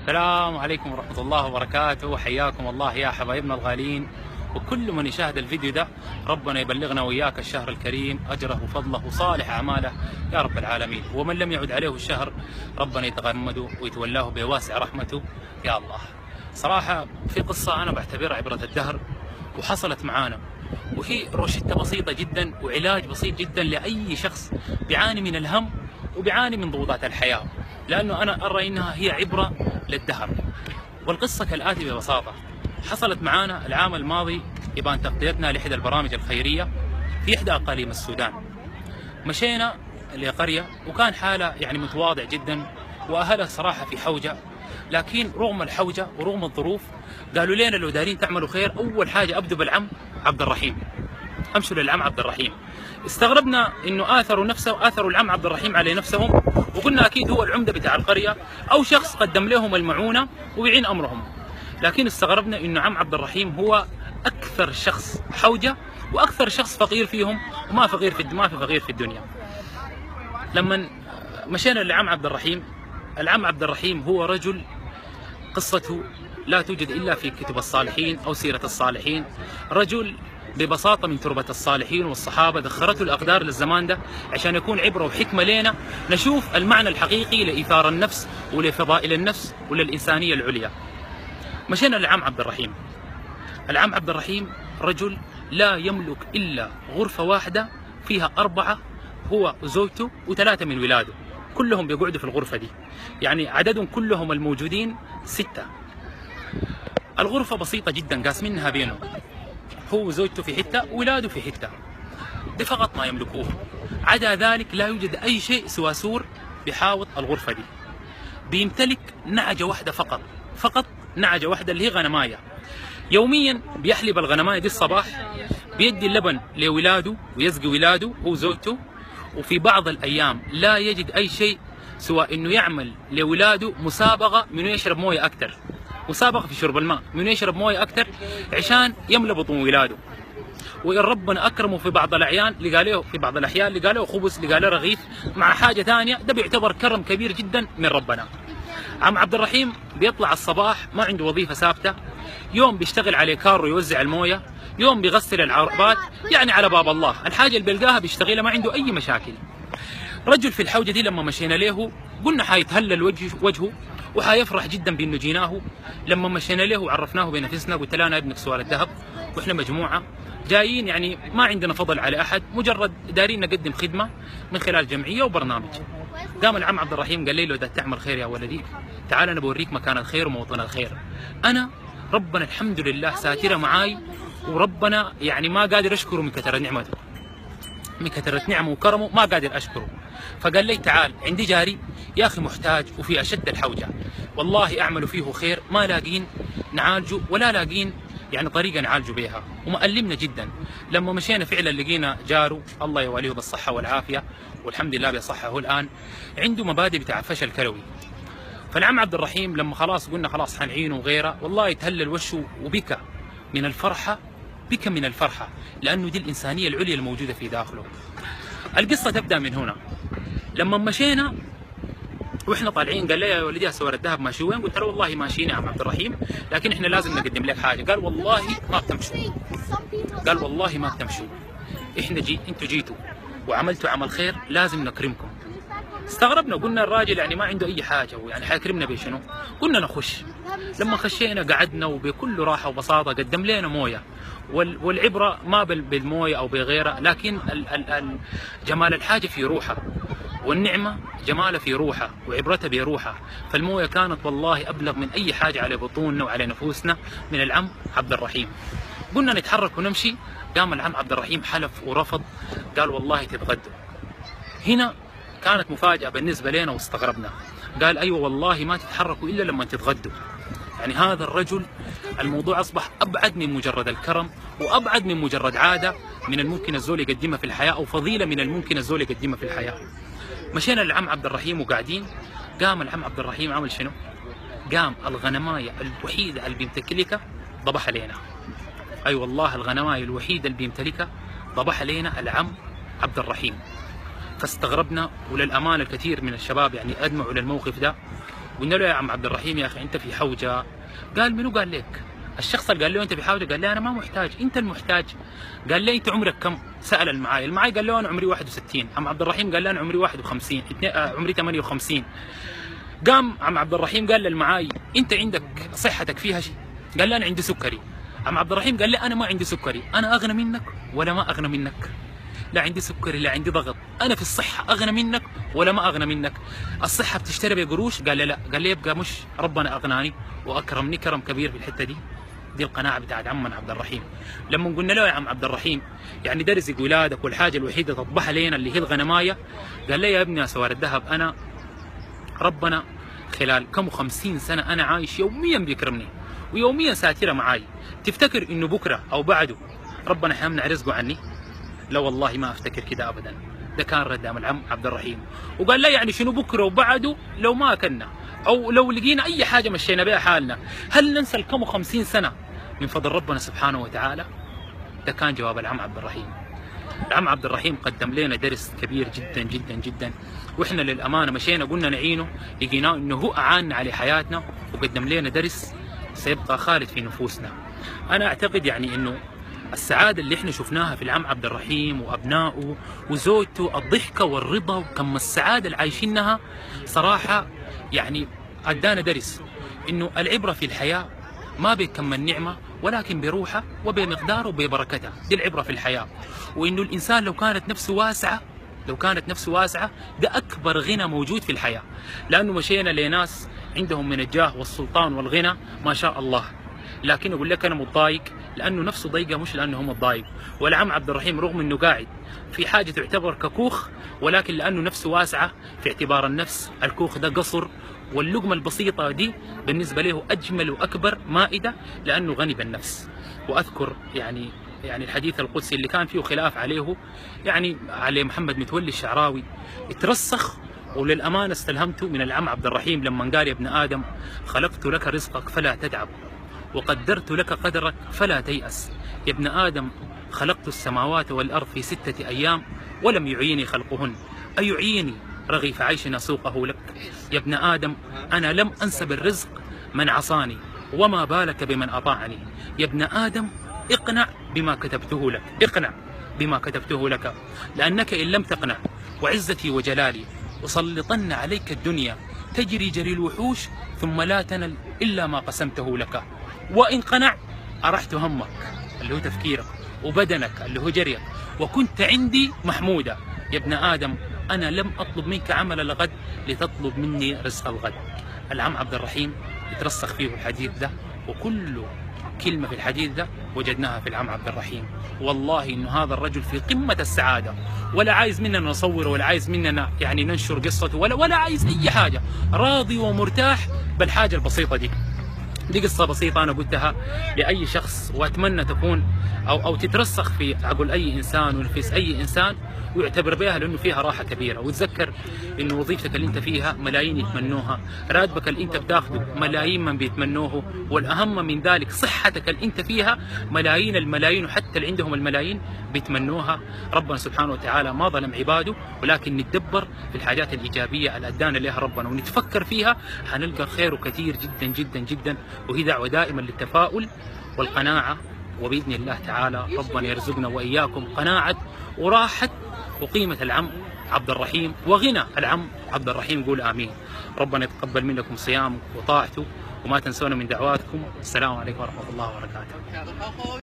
السلام عليكم ورحمة الله وبركاته. حياكم الله يا حبايبنا الغالين، وكل من يشاهد الفيديو ده ربنا يبلغنا وإياك الشهر الكريم أجره وفضله وصالح أعماله يا رب العالمين. ومن لم يعد عليه الشهر ربنا يتغمده ويتولاه بواسع رحمته يا الله. صراحة في قصة أنا بعتبرها عبرة الدهر وحصلت معانا، وهي روشتة بسيطة جدا وعلاج بسيط جدا لأي شخص بيعاني من الهم وبيعاني من ضغوطات الحياة، لأنه أنا أرى إنها هي عبرة للدهر. والقصة كالآتي ببساطة: حصلت معانا العام الماضي إبان تغطيتنا لإحدى البرامج الخيرية في إحدى أقاليم السودان. مشينا لقرية وكان حالة يعني متواضع جدا، وأهلها صراحة في حوجة، لكن رغم الحوجة ورغم الظروف قالوا لنا لو دارين تعملوا خير أول حاجة أبدوا بالعم عبد الرحيم، امشوا للعم عبد الرحيم. استغربنا انه اثروا العم عبد الرحيم على نفسهم، وقلنا اكيد هو العمده بتاع القريه او شخص قدم لهم المعونه ويعين امرهم، لكن استغربنا انه عم عبد الرحيم هو اكثر شخص حوجه واكثر شخص فقير فيهم، وما في فقير في الدنيا. لما مشينا لعم عبد الرحيم، العم عبد الرحيم هو رجل قصته لا توجد الا في كتب الصالحين او سيره الصالحين، رجل ببساطة من تربة الصالحين والصحابة دخرته الأقدار للزمان ده عشان يكون عبرة وحكمة لنا نشوف المعنى الحقيقي لإيثار النفس ولفضائل النفس وللإنسانية العليا. مشينا لعم عبد الرحيم. العم عبد الرحيم رجل لا يملك إلا غرفة واحدة فيها 4، هو وزوجته و3 من ولاده، كلهم بيقعدوا في الغرفة دي، يعني عددهم كلهم الموجودين 6. الغرفة بسيطة جدا قاسمينها بينهم، هو وزوجته في حتة وولاده في حتة، ده فقط ما يملكوه. عدا ذلك لا يوجد أي شيء سوى سور بحاوط الغرفة دي. بيمتلك نعجة واحدة فقط نعجة واحدة اللي هي غنماية. يوميا بيحلب الغنماية دي الصباح، بيدي اللبن لولاده ويسقي ولاده هو وزوجته، وفي بعض الأيام لا يجد أي شيء سوى إنه يعمل لولاده مسابقة منو يشرب موية أكثر، مسابقة في شرب الماء، منو يشرب مويه اكثر عشان يملى بطون ولاده. وان ربنا اكرمه في بعض الاحيان لقى له خبز، لقى له رغيف مع حاجه ثانيه، ده بيعتبر كرم كبير جدا من ربنا. عم عبد الرحيم بيطلع الصباح ما عنده وظيفه ثابته، يوم بيشتغل عليه كارو يوزع المويه، يوم بيغسل العربات، يعني على باب الله الحاجه اللي بيلقاها بيشتغلها، ما عنده اي مشاكل. رجل في الحوجه دي لما مشينا له قلنا حيتهلل وجهه وحيفرح جدا بانه جيناه. لما مشينا له وعرفناه بنفسنا قلت له انا ابنك سؤال الذهب، واحنا مجموعه جايين يعني ما عندنا فضل على احد، مجرد دارين نقدم خدمه من خلال جمعيه وبرنامج. قام العم عبد الرحيم قال لي لو ده تعمل خير يا ولدي تعال انا بوريك مكان الخير وموطن الخير. انا ربنا الحمد لله ساتره معاي، وربنا يعني ما قادر اشكره من كثره نعمته، من كثرة نعمه وكرمه ما قادر أشكره. فقال لي تعال عندي جاري يا أخي محتاج وفي أشد الحوجة، والله أعمل فيه خير ما لاقين نعالجه ولا لاقين يعني طريقة نعالجه بها، ومألمنا جدا. لما مشينا فعلا لقينا جاره الله يواليه بالصحة والعافية والحمد لله بصحه الآن، عنده مبادئ بتاع فشل كلوي. فالعم عبد الرحيم لما خلاص قلنا خلاص حنعينه وغيره، والله يتهلل وشه وبكى من الفرحة، بك من الفرحة، لأنه دي الإنسانية العليا الموجودة في داخله. القصة تبدأ من هنا. لما مشينا واحنا طالعين قال لي يا ولدي سوار الذهب ماشي وين؟ قلت له والله ماشيين يا عم عبد الرحيم، لكن احنا لازم نقدم لك حاجة. قال والله ما بتمشوا، قال والله ما بتمشوا، انتوا جيتوا وعملتوا عمل خير لازم نكرمكم. استغربنا قلنا الراجل يعني ما عنده اي حاجه ويعني حيكرمنا بشنو؟ قلنا نخش. لما خشينا قعدنا وبكل راحه وبساطه قدم لنا مويه، والعبره ما بالمويه او بغيرها، لكن جمال الحاجه في روحها، والنعمه جمالها في روحها وعبرتها بروحها. فالمويه كانت والله ابلغ من اي حاجه على بطوننا وعلى نفوسنا من العم عبد الرحيم. قلنا نتحرك ونمشي، قام العم عبد الرحيم حلف ورفض، قال والله تتغدوا. هنا كانت مفاجأة بالنسبة لنا واستغربنا، قال أيوة والله ما تتحركوا إلا لما تتغدوا. يعني هذا الرجل الموضوع أصبح أبعد من مجرد الكرم، وأبعد من مجرد عادة من الممكن الزول يقدمها في الحياة، أو فضيلة من الممكن الزول يقدمها في الحياة. مشينا للعم عبد الرحيم وقاعدين، قام العم عبد الرحيم عمل شنو؟ قام الغنماية الوحيدة اللي بيمتلكها ضبحها لنا. أي والله الغنماية الوحيدة اللي بيمتلكها ضبحها لنا العم عبد الرحيم. فاستغربنا، وللأمانة الكثير من الشباب يعني أدمعوا للموقف ده، قلنا له يا عم عبد الرحيم يا اخي انت في حوجه. قال منو قال لك؟ الشخص اللي قال له انت في حوجه قال لي انا ما محتاج، انت المحتاج. قال لي انت عمرك كم؟ سال المعاي قال له انا عمري 61. عم عبد الرحيم قال لي انا عمري 51 عمري 58. قام عم عبد الرحيم قال للمعاي انت عندك صحتك فيها شيء؟ قال لي انا عندي سكري. عم عبد الرحيم قال لي انا ما عندي سكري، انا اغنى منك ولا ما اغنى منك؟ لا عندي سكري لا عندي ضغط، انا في الصحه اغنى منك ولا ما اغنى منك؟ الصحه بتشتري بقروش؟ قال لي لا. قال لي يبقى مش ربنا اغناني واكرمني كرم كبير في الحته دي؟ دي القناعه بتاعت عمنا عبد الرحيم. لما قلنا له يا عم عبد الرحيم يعني ده رزق ولادك والحاجه الوحيده تطبخها لنا اللي هي الغنمايه، قال لي يا ابني يا سوار الذهب انا ربنا خلال كم 50 سنه انا عايش يوميا بيكرمني ويوميا ساتره معاي، تفتكر انه بكره او بعده ربنا حيمنع رزقه عني؟ لا والله ما افتكر كده ابدا. ده كان ردام العم عبد الرحيم. وقال لا يعني شنو بكره وبعده لو ما اكلنا او لو لقينا اي حاجه مشينا بها حالنا، هل ننسى الكم 50 سنه من فضل ربنا سبحانه وتعالى؟ ده كان جواب العم عبد الرحيم. العم عبد الرحيم قدم لنا درس كبير جدا جدا جدا، واحنا للامانه مشينا قلنا نعينه، لقيناه انه هو اعاننا على حياتنا وقدم لنا درس سيبقى خالد في نفوسنا. انا اعتقد يعني انه السعاده اللي احنا شفناها في العم عبد الرحيم وابنائه وزوجته، الضحكه والرضا وكم السعاده اللي عايشينها، صراحه يعني ادانا درس انه العبره في الحياه ما بكم النعمه ولكن بروحها وبمقدارها وببركتها، دي العبره في الحياه. وانه الانسان لو كانت نفسه واسعه ده اكبر غنى موجود في الحياه، لانه مشينا لناس عندهم من الجاه والسلطان والغنى ما شاء الله، لكن اقول لك انا متضايق لانه نفسه ضيقه مش لانه هو متضايق. والعم عبد الرحيم رغم انه قاعد في حاجه تعتبر ككوخ، ولكن لانه نفسه واسعه في اعتبار النفس، الكوخ ده قصر، واللقمه البسيطه دي بالنسبه له اجمل واكبر مائده لانه غني بالنفس. واذكر يعني الحديث القدسي اللي كان فيه خلاف عليه يعني على محمد متولي الشعراوي اترسخ، وللامانه استلهمته من العم عبد الرحيم لما قال يا ابن ادم خلقت لك رزقك فلا تتعب وقدرت لك قدرك فلا تيأس. يا ابن آدم خلقت السماوات والأرض في 6 أيام ولم يعيني خلقهن، أيعيني رغيف عيش نسوقه لك؟ يا ابن آدم أنا لم أنسب الرزق من عصاني وما بالك بمن أطاعني. يا ابن آدم اقنع بما كتبته لك، اقنع بما كتبته لك، لأنك إن لم تقنع وعزتي وجلالي أسلطن عليك الدنيا تجري جري الوحوش ثم لا تنل إلا ما قسمته لك. وإن قنع أرحت همك اللي هو تفكيرك وبدنك اللي هو جريك وكنت عندي محمودة. يا ابن آدم أنا لم أطلب منك عمل الغد لتطلب مني رزق الغد. العم عبد الرحيم يترسخ فيه الحديث ده، وكل كلمة في الحديث ده وجدناها في العم عبد الرحيم. والله إنه هذا الرجل في قمة السعادة، ولا عايز مننا نصوره ولا عايز مننا يعني ننشر قصته ولا عايز أي حاجة، راضي ومرتاح بالحاجة البسيطة دي. دي قصة بسيطة أنا قلتها لأي شخص، وأتمنى تكون أو تترسخ في عقل أي إنسان ونفس أي إنسان ويعتبر بها، لأنه فيها راحة كبيرة. وتذكر إنه وظيفتك اللي أنت فيها ملايين يتمنوها، راتبك اللي أنت بتاخده ملايين من بيتمنوه، والأهم من ذلك صحتك اللي أنت فيها ملايين الملايين، وحتى اللي عندهم الملايين بيتمنوها. ربنا سبحانه وتعالى ما ظلم عباده، ولكن نتدبر في الحاجات الإيجابية اللي أدانا لها ربنا ونتفكر فيها، حنلقى خيره كثير جدا جدا جدا. وهي دعوة دائما للتفاؤل والقناعة، وبإذن الله تعالى ربنا يرزقنا وإياكم قناعة وراحة وقيمة العم عبد الرحيم وغنى العم عبد الرحيم. قول آمين. ربنا يتقبل منكم صيامكم وطاعته، وما تنسونا من دعواتكم. السلام عليكم ورحمة الله وبركاته.